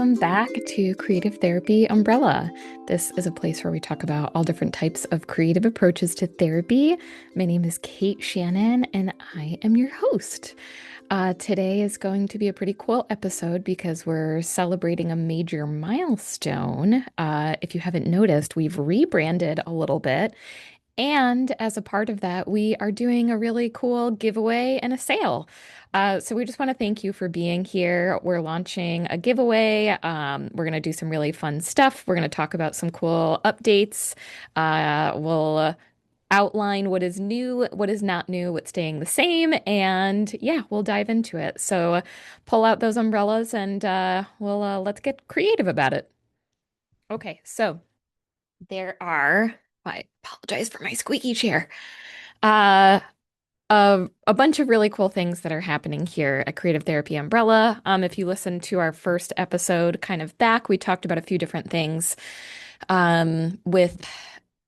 welcome back to Creative Therapy Umbrella. This is a place where we talk about all different types of creative approaches to therapy. My name is Kate Shannon, and I am your host. Today is going to be a pretty cool episode because we're celebrating a major milestone. If you haven't noticed, we've rebranded a little bit. And as a part of that, we are doing a really cool giveaway and a sale. So we just want to thank you for being here. We're launching a giveaway. We're going to do some really fun stuff. We're going to talk about some cool updates. We'll outline what is new, what is not new, what's staying the same, and yeah, we'll dive into it. So pull out those umbrellas and we'll let's get creative about it. Okay, so there are. I apologize for my squeaky chair. Uh, a bunch of really cool things that are happening here at Creative Therapy Umbrella. If you listen to our first episode kind of back, we talked about a few different things with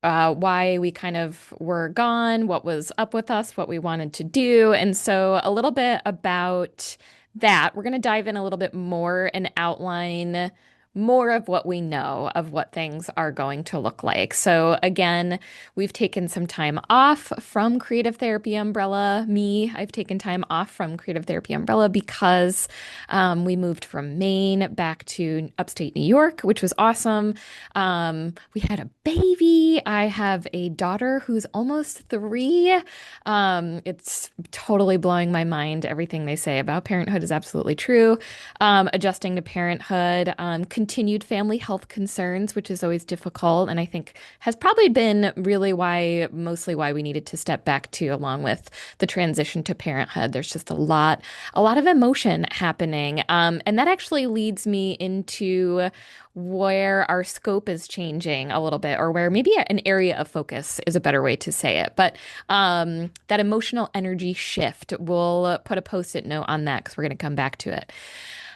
why we kind of were gone, what was up with us, what we wanted to do. And so a little bit about that. We're going to dive in a little bit more and outline more of what we know of what things are going to look like. So again, we've taken some time off from Creative Therapy Umbrella. I've taken time off from Creative Therapy Umbrella because we moved from Maine back to upstate New York, which was awesome. We had a baby. I have a daughter who's almost 3. It's totally blowing my mind. Everything they say about parenthood is absolutely true. Adjusting to parenthood, continued family health concerns, which is always difficult, and I think has probably been really mostly why we needed to step back too, along with the transition to parenthood. There's just a lot of emotion happening, and that actually leads me into where our scope is changing a little bit, or where maybe an area of focus is a better way to say it. But that emotional energy shift, we'll put a post-it note on that because we're going to come back to it.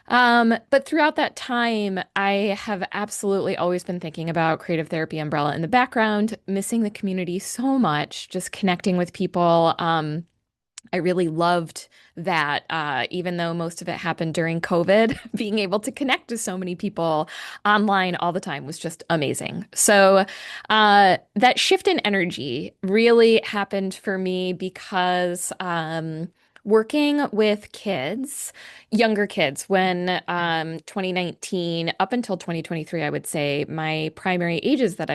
But throughout that time, I have absolutely always been thinking about Creative Therapy Umbrella in the background, missing the community so much, just connecting with people. I really loved that, even though most of it happened during COVID, being able to connect to so many people online all the time was just amazing. So, that shift in energy really happened for me because, working with kids, younger kids, when 2019 up until 2023, I would say my primary ages that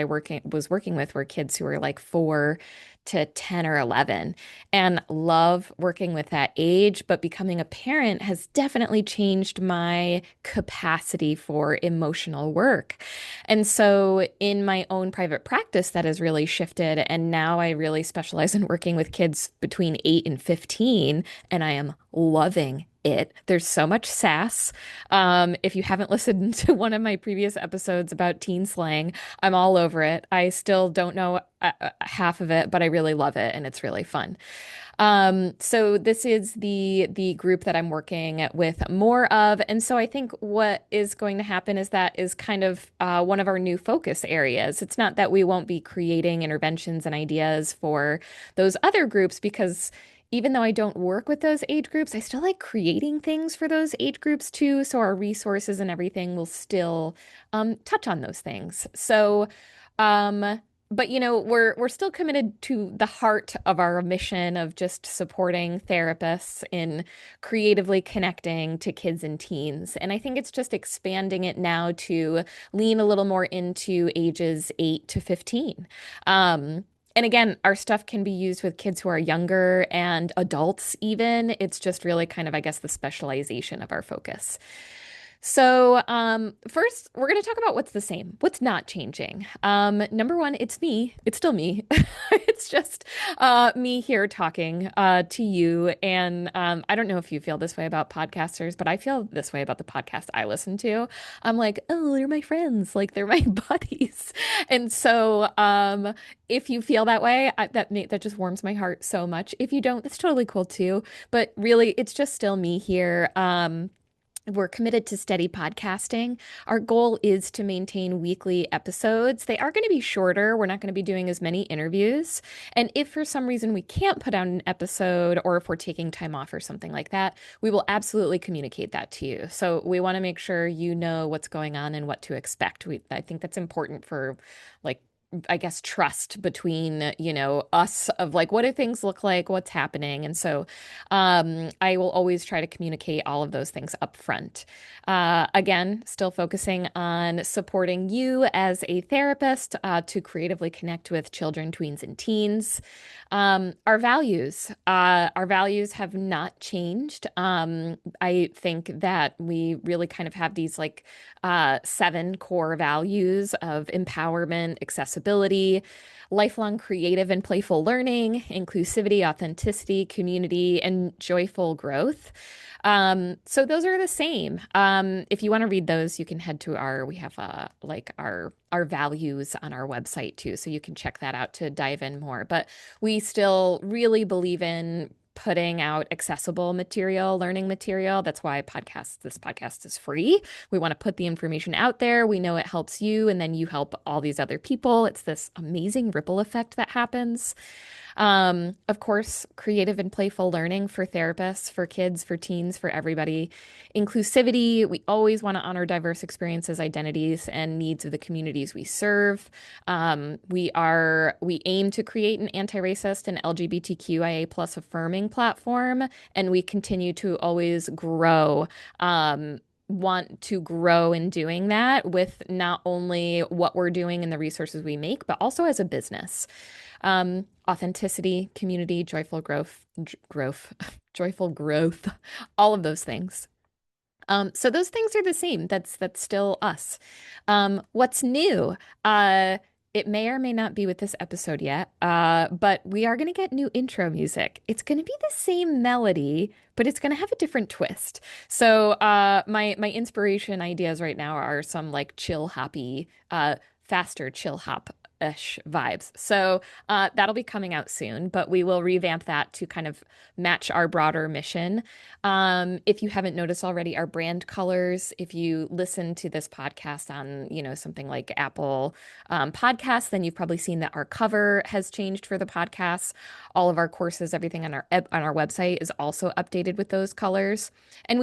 was working with were kids who were like 4 to 10 or 11, and love working with that age. But becoming a parent has definitely changed my capacity for emotional work. And so in my own private practice, that has really shifted. And now I really specialize in working with kids between 8 and 15, and I am loving it. There's so much sass. If you haven't listened to one of my previous episodes about teen slang, I'm all over it. I still don't know half of it, but I really love it, and it's really fun. So this is the group that I'm working with more of, and so I think what is going to happen is that is kind of one of our new focus areas. It's not that we won't be creating interventions and ideas for those other groups, because even though I don't work with those age groups, I still like creating things for those age groups too. So our resources and everything will still touch on those things. So, but we're still committed to the heart of our mission of just supporting therapists in creatively connecting to kids and teens. And I think it's just expanding it now to lean a little more into ages 8 to 15. And again, our stuff can be used with kids who are younger and adults even. It's just really kind of, I guess, the specialization of our focus. So, first, we're going to talk about what's the same, what's not changing. Number one, it's me. It's still me. It's just me here talking to you. And I don't know if you feel this way about podcasters, but I feel this way about the podcast I listen to. I'm like, oh, they're my friends, like they're my buddies. And so, if you feel that way, that just warms my heart so much. If you don't, that's totally cool too. But really, it's just still me here. We're committed to steady podcasting. Our goal is to maintain weekly episodes. They are going to be shorter. We're not going to be doing as many interviews. And if for some reason we can't put out an episode, or if we're taking time off or something like that, we will absolutely communicate that to you. So we want to make sure you know what's going on and what to expect. I think that's important for, like, I guess, trust between, us, of like, what do things look like? What's happening? And so I will always try to communicate all of those things up front. Again, still focusing on supporting you as a therapist to creatively connect with children, tweens, and teens. Our values have not changed. I think that we really kind of have these like 7 core values of empowerment, accessibility, lifelong creative and playful learning, inclusivity, authenticity, community, and joyful growth. So those are the same. If you want to read those, you can head to we have like our values on our website too, so you can check that out to dive in more. But we still really believe in putting out accessible material, learning material. That's why this podcast is free. We want to put the information out there. We know it helps you, and then you help all these other people. It's this amazing ripple effect that happens. Of course, creative and playful learning for therapists, for kids, for teens, for everybody. Inclusivity, we always want to honor diverse experiences, identities, and needs of the communities we serve. We aim to create an anti-racist and LGBTQIA plus affirming platform, and we continue to always grow. Want to grow in doing that with not only what we're doing and the resources we make, but also as a business. Authenticity, community, joyful growth, joyful growth, all of those things. So those things are the same. That's still us. What's new? It may or may not be with this episode yet, but we are going to get new intro music. It's going to be the same melody, but it's going to have a different twist. So my inspiration ideas right now are some like chill hoppy, faster chill hop-ish vibes. So that'll be coming out soon, but we will revamp that to kind of match our broader mission. If you haven't noticed already, our brand colors, if you listen to this podcast on, something like Apple Podcasts, then you've probably seen that our cover has changed for the podcast. All of our courses, everything on our website is also updated with those colors. And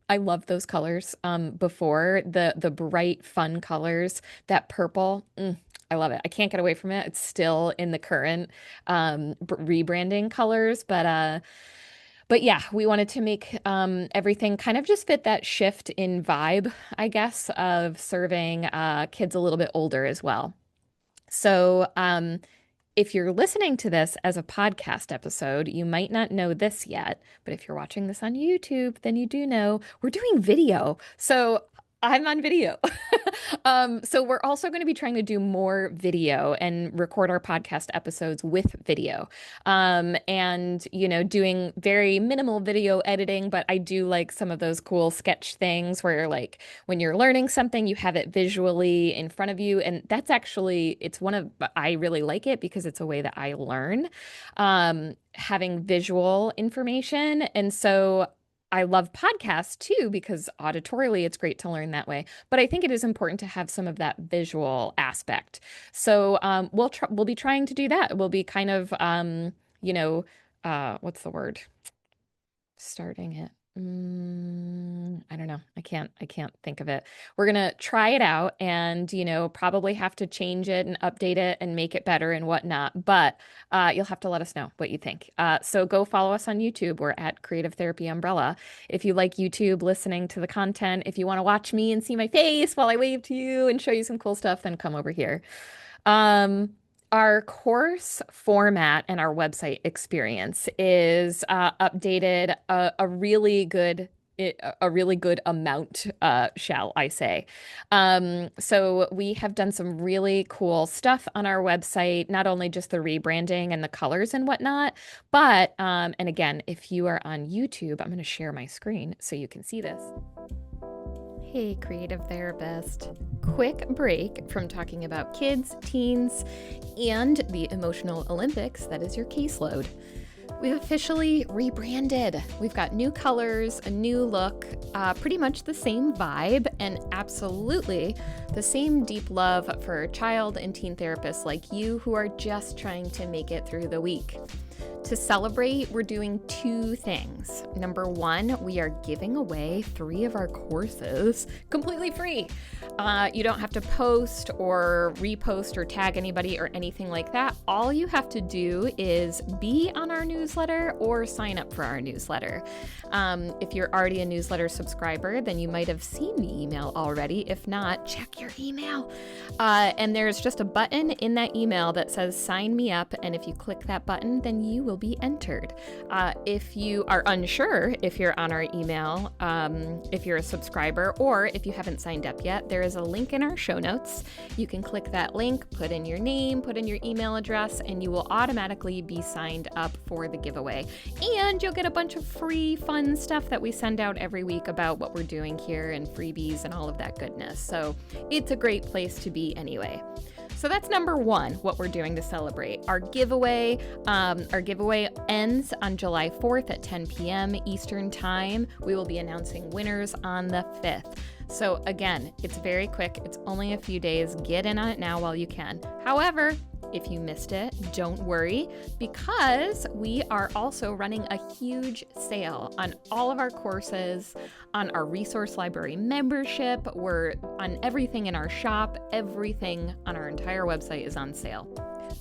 I loved those colors before, the bright, fun colors, that purple. I love it. I can't get away from it. It's still in the current rebranding colors, but yeah, we wanted to make everything kind of just fit that shift in vibe, I guess, of serving kids a little bit older as well. So if you're listening to this as a podcast episode, you might not know this yet, but if you're watching this on YouTube, then you do know we're doing video. So I'm on video. So we're also going to be trying to do more video and record our podcast episodes with video. And, doing very minimal video editing, but I do like some of those cool sketch things where like when you're learning something, you have it visually in front of you. And that's actually, I really like it because it's a way that I learn, having visual information. And so I love podcasts too, because auditorily it's great to learn that way. But I think it is important to have some of that visual aspect. So we'll be trying to do that. We'll be kind of, what's the word? Starting it. I don't know. I can't think of it. We're gonna try it out and, probably have to change it and update it and make it better and whatnot. But you'll have to let us know what you think. So go follow us on YouTube. We're at Creative Therapy Umbrella. If you like YouTube, listening to the content, if you want to watch me and see my face while I wave to you and show you some cool stuff, then come over here. Our course format and our website experience is updated a really good amount, shall I say. So we have done some really cool stuff on our website, not only just the rebranding and the colors and whatnot, but, and again, if you are on YouTube, I'm going to share my screen so you can see this. Hey, creative therapist. Quick break from talking about kids, teens, and the emotional Olympics that is your caseload. We've officially rebranded. We've got new colors, a new look, pretty much the same vibe, and absolutely the same deep love for child and teen therapists like you who are just trying to make it through the week. To celebrate, we're doing two things. Number one, we are giving away 3 of our courses completely free. You don't have to post or repost or tag anybody or anything like that. All you have to do is be on our newsletter or sign up for our newsletter. If you're already a newsletter subscriber, then you might have seen the email already. If not, check your email. And there's just a button in that email that says sign me up. And if you click that button, then you will be entered. If you are unsure if you're on our email, if you're a subscriber, or if you haven't signed up yet, there is a link in our show notes. You can click that link, put in your name, put in your email address, and you will automatically be signed up for the giveaway. And you'll get a bunch of free, fun stuff that we send out every week about what we're doing here and freebies and all of that goodness. So it's a great place to be anyway. So that's number one, what we're doing to celebrate. Our giveaway ends on July 4th at 10 p.m. Eastern Time. We will be announcing winners on the 5th. So again, it's very quick. It's only a few days. Get in on it now while you can. However, if you missed it, don't worry, because we are also running a huge sale on all of our courses, on our resource library membership. We're on everything in our shop. Everything on our entire website is on sale.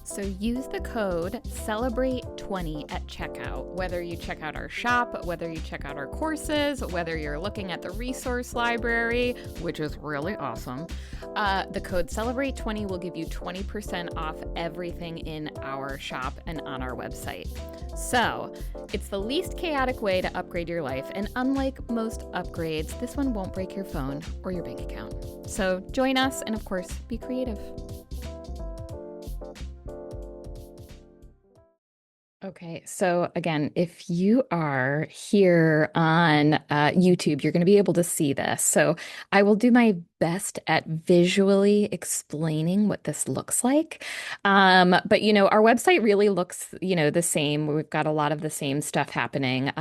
So use the code CELEBRATE20 at checkout, whether you check out our shop, whether you check out our courses, whether you're looking at the resource library, which is really awesome. The code CELEBRATE20 will give you 20% off everything in our shop and on our website. So it's the least chaotic way to upgrade your life. And unlike most upgrades, this one won't break your phone or your bank account. So join us and of course, be creative. Okay, so again, if you are here on YouTube, you're going to be able to see this. So I will do my best at visually explaining what this looks like. But our website really looks, the same. We've got a lot of the same stuff happening.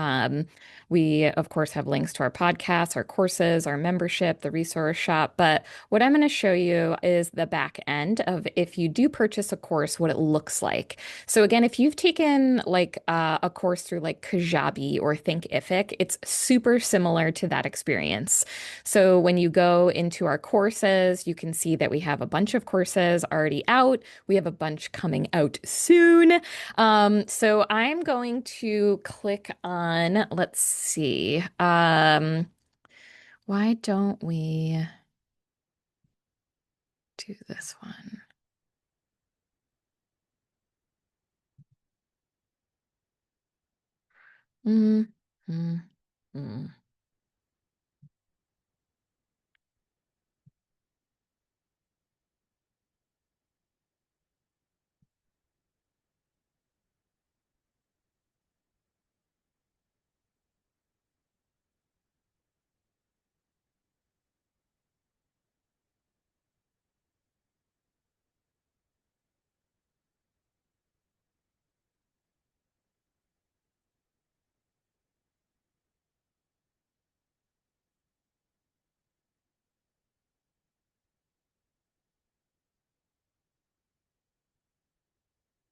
We, of course, have links to our podcasts, our courses, our membership, the resource shop. But what I'm going to show you is the back end of if you do purchase a course, what it looks like. So again, if you've taken like a course through like Kajabi or Thinkific, it's super similar to that experience. So when you go into our courses, you can see that we have a bunch of courses already out. We have a bunch coming out soon. So I'm going to click on, let's see. Why don't we do this one? Mm, mm, mm.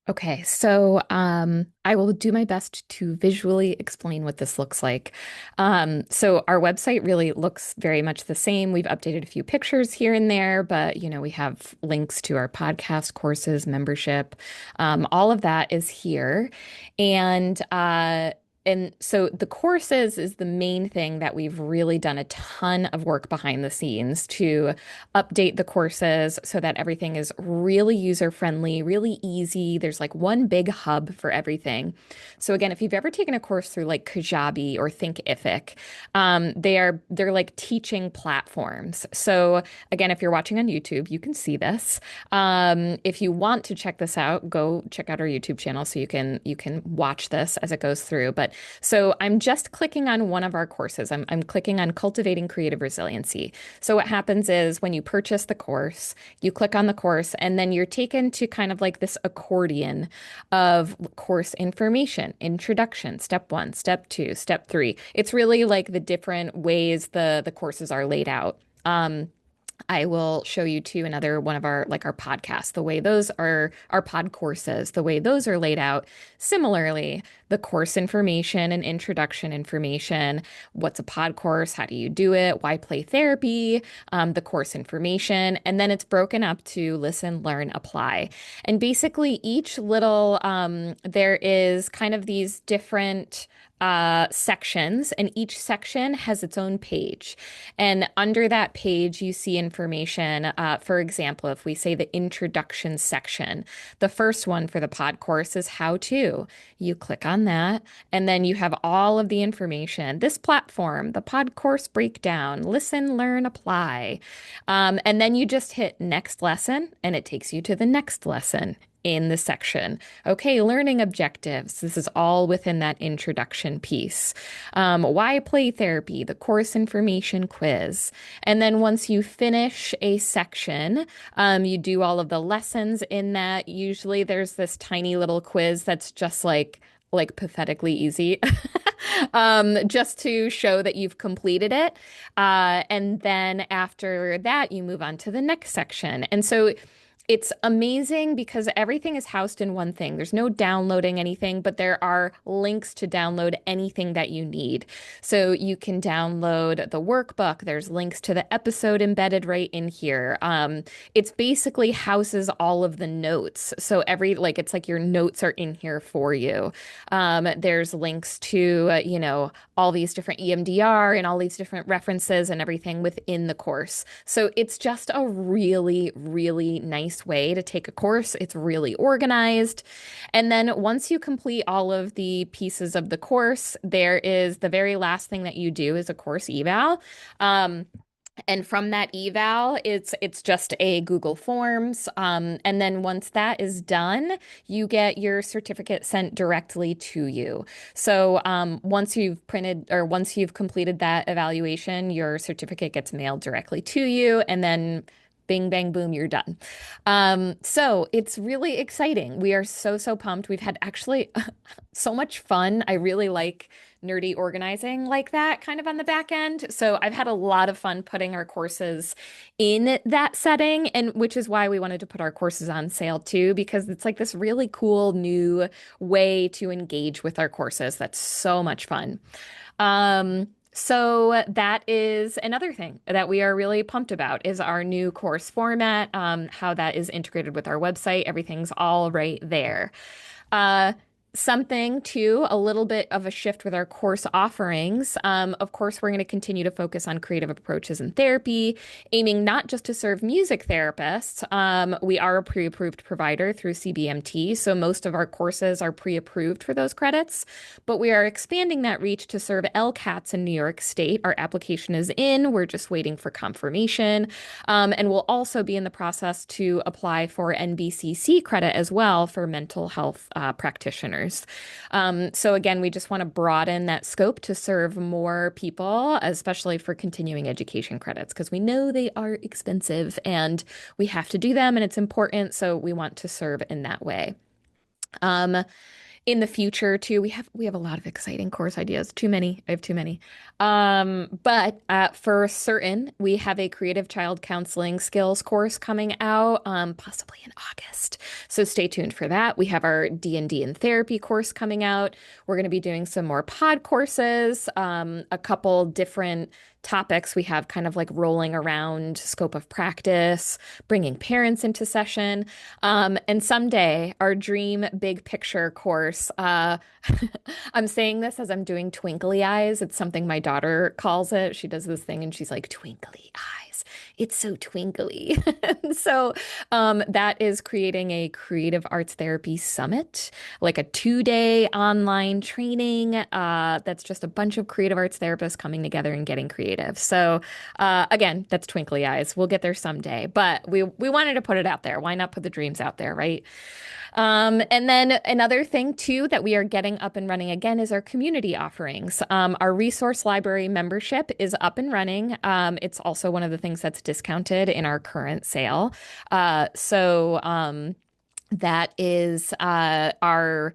Okay, so I will do my best to visually explain what this looks like. So our website really looks very much the same. We've updated a few pictures here and there, but we have links to our podcast, courses, membership. All of that is here. And so the courses is the main thing that we've really done a ton of work behind the scenes to update the courses so that everything is really user friendly, really easy. There's like one big hub for everything. So again, if you've ever taken a course through like Kajabi or Thinkific, they're like teaching platforms. So again, if you're watching on YouTube, you can see this. If you want to check this out, go check out our YouTube channel so you can watch this as it goes through. But But so I'm just clicking on one of our courses. I'm clicking on Cultivating Creative Resiliency. So what happens is when you purchase the course, you click on the course, and then you're taken to kind of like this accordion of course information, introduction, step one, step two, step three. It's really like the different ways the courses are laid out. I will show you too another one of our like our podcasts, the way those are our pod courses, the way those are laid out. Similarly, the course information and introduction information. What's a pod course? How do you do it? Why play therapy? The course information. And then it's broken up to listen, learn, apply. And basically each little there is kind of these different sections, and each section has its own page. And under that page, you see information. For example, if we say the introduction section, the first one for the pod course is how to. You click on that, and then you have all of the information. This platform, the pod course breakdown, listen, learn, apply. And then you just hit next lesson, and it takes you to the next lesson in the section. Okay, learning objectives. This is all within that introduction piece. Why play therapy? The course information quiz. And then once you finish a section, you do all of the lessons in that. Usually there's this tiny little quiz that's just like pathetically easy. Just to show that you've completed it. And then after that, you move on to the next section. And so it's amazing because everything is housed in one thing. There's no downloading anything, but there are links to download anything that you need. So you can download the workbook. There's links to the episode embedded right in here. It's basically houses all of the notes. So it's like your notes are in here for you. There's links to, all these different EMDR and all these different references and everything within the course. So it's just a really, really nice way to take a course. It's really organized. And then once you complete all of the pieces of the course, there is the very last thing that you do is a course eval. And from that eval, it's just a Google Forms. And then once that is done, you get your certificate sent directly to you. So once you've completed that evaluation, your certificate gets mailed directly to you, and then bing, bang, boom, you're done. So it's really exciting. We are so, so pumped. We've had actually so much fun. I really like nerdy organizing like that kind of on the back end. So I've had a lot of fun putting our courses in that setting, and which is why we wanted to put our courses on sale too, because it's like this really cool new way to engage with our courses. That's so much fun. So that is another thing that we are really pumped about is our new course format, how that is integrated with our website. Everything's all right there. Something too, a little bit of a shift with our course offerings. Of course, we're going to continue to focus on creative approaches in therapy, aiming not just to serve music therapists. We are a pre-approved provider through CBMT, so most of our courses are pre-approved for those credits, but we are expanding that reach to serve LCATs in New York State. Our application is in, we're just waiting for confirmation. And we'll also be in the process to apply for NBCC credit as well for mental health practitioners. So again, we just want to broaden that scope to serve more people, especially for continuing education credits, because we know they are expensive and we have to do them and it's important. So we want to serve in that way. In the future too, we have a lot of exciting course ideas. Too many. I have too many. But for certain, we have a creative child counseling skills course coming out, possibly in August. So stay tuned for that. We have our D&D and therapy course coming out. We're going to be doing some more pod courses, a couple different topics we have kind of like rolling around scope of practice, bringing parents into session. And someday our dream big picture course, I'm saying this as I'm doing twinkly eyes. It's something my daughter calls it. She does this thing and she's like, twinkly eyes. It's so twinkly. So that is creating a creative arts therapy summit, like a 2-day online training that's just a bunch of creative arts therapists coming together and getting creative. So again, that's twinkly eyes. We'll get there someday, but we wanted to put it out there. Why not put the dreams out there, right? And then another thing too that we are getting up and running again is our community offerings. Our resource library membership is up and running. It's also one of the things that's discounted in our current sale. So that is our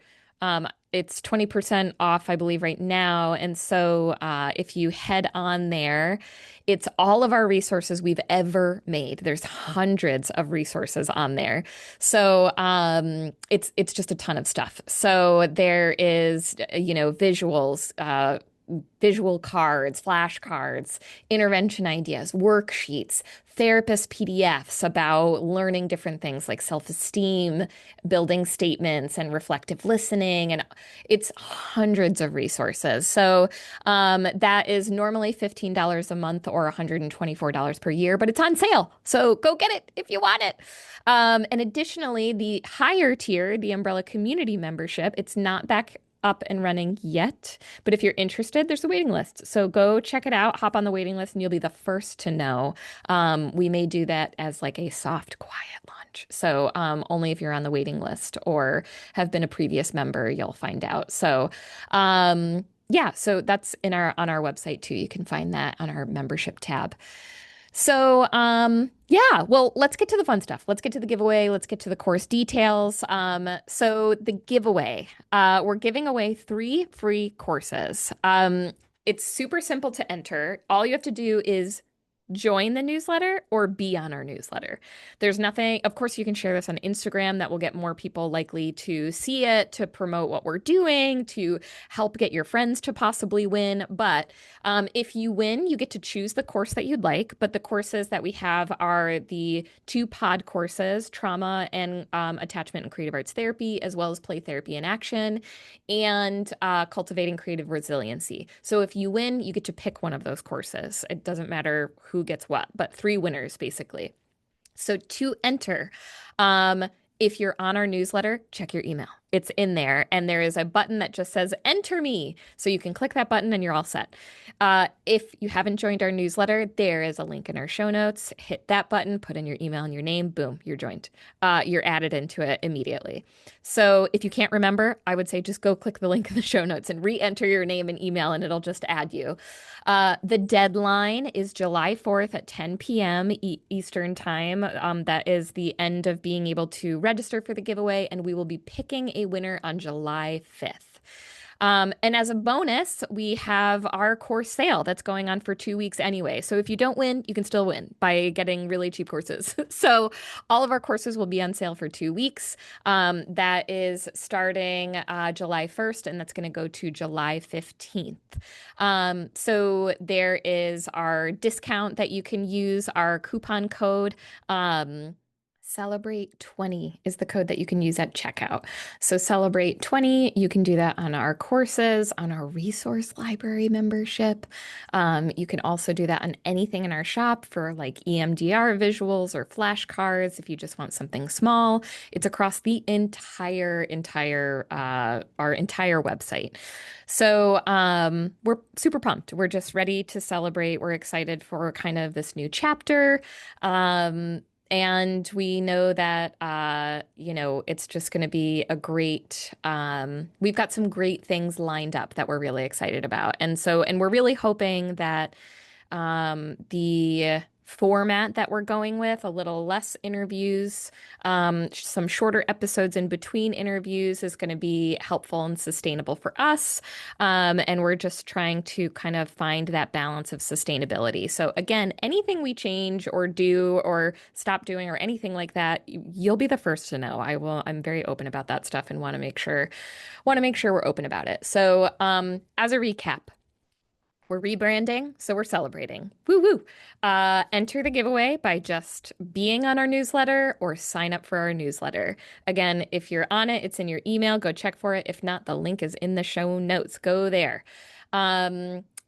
it's 20% off, I believe, right now. And so if you head on there, it's all of our resources we've ever made. There's hundreds of resources on there. So it's just a ton of stuff. So there is, visuals, visual cards, flashcards, intervention ideas, worksheets, therapist PDFs about learning different things like self-esteem, building statements, and reflective listening. And it's hundreds of resources. So that is normally $15 a month or $124 per year, but it's on sale. So go get it if you want it. And additionally, the higher tier, the Umbrella Community Membership, it's not back up and running yet. But if you're interested, there's a waiting list. So go check it out, hop on the waiting list, and you'll be the first to know. We may do that as like a soft, quiet launch. So only if you're on the waiting list or have been a previous member, you'll find out. So yeah, so that's on our website too. You can find that on our membership tab. So, yeah, well, let's get to the fun stuff. Let's get to the giveaway. Let's get to the course details. So the giveaway, we're giving away 3 free courses. It's super simple to enter. All you have to do is join the newsletter or be on our newsletter. There's nothing, of course, you can share this on Instagram. That will get more people likely to see it, to promote what we're doing, to help get your friends to possibly win. But if you win, you get to choose the course that you'd like. But the courses that we have are the 2 pod courses, trauma and attachment and creative arts therapy, as well as play therapy in action, and cultivating creative resiliency. So if you win, you get to pick one of those courses. It doesn't matter who gets what, but 3 winners basically. So to enter, if you're on our newsletter, check your email. It's in there, and there is a button that just says enter me. So you can click that button and you're all set. If you haven't joined our newsletter, there is a link in our show notes. Hit that button, put in your email and your name, boom, you're joined. You're added into it immediately. So if you can't remember, I would say just go click the link in the show notes and re-enter your name and email, and it'll just add you. The deadline is July 4th at 10 p.m. Eastern time. That is the end of being able to register for the giveaway, and we will be picking a winner on July 5th. And as a bonus, we have our course sale that's going on for 2 weeks anyway. So if you don't win, you can still win by getting really cheap courses. So all of our courses will be on sale for 2 weeks. That is starting July 1st, and that's going to go to July 15th. So there is our discount that you can use, our coupon code. Celebrate 20 is the code that you can use at checkout. So Celebrate 20, you can do that on our courses, on our resource library membership. You can also do that on anything in our shop for like EMDR visuals or flashcards if you just want something small. It's across the entire our entire website. So we're super pumped. We're just ready to celebrate. We're excited for kind of this new chapter. And we know that, it's just going to be a great, we've got some great things lined up that we're really excited about. And we're really hoping that the format that we're going with, a little less interviews, some shorter episodes in between interviews, is going to be helpful and sustainable for us. And we're just trying to kind of find that balance of sustainability. So again, anything we change or do or stop doing or anything like that, you'll be the first to know. I'm very open about that stuff and want to make sure we're open about it. So as a recap, we're rebranding, so we're celebrating. Woo woo. Enter the giveaway by just being on our newsletter or sign up for our newsletter. Again, if you're on it, it's in your email. Go check for it. If not, the link is in the show notes. Go there.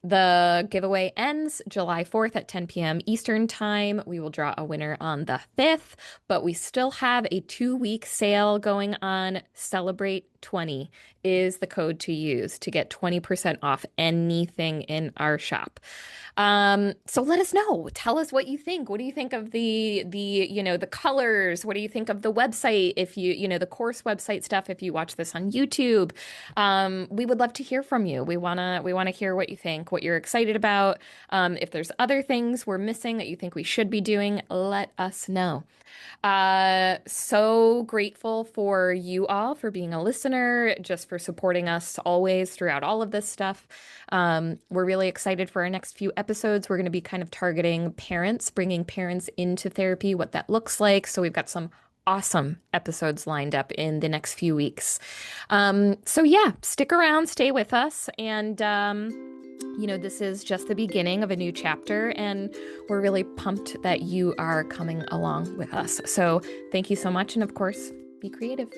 The giveaway ends July 4th at 10 p.m. Eastern Time. We will draw a winner on the 5th, but we still have a 2-week sale going on. Celebrate 20 is the code to use to get 20% off anything in our shop. So let us know. Tell us what you think. What do you think of the colors? What do you think of the website? If the course website stuff, if you watch this on YouTube, we would love to hear from you. We wanna hear what you think, what you're excited about. If there's other things we're missing that you think we should be doing, let us know. So grateful for you all for being a listener, just for supporting us always throughout all of this stuff. We're really excited for our next few episodes. We're going to be kind of targeting parents, bringing parents into therapy, what that looks like. So we've got some awesome episodes lined up in the next few weeks. So yeah, stick around, stay with us, and this is just the beginning of a new chapter, and we're really pumped that you are coming along with us. So thank you so much, and of course, be creative.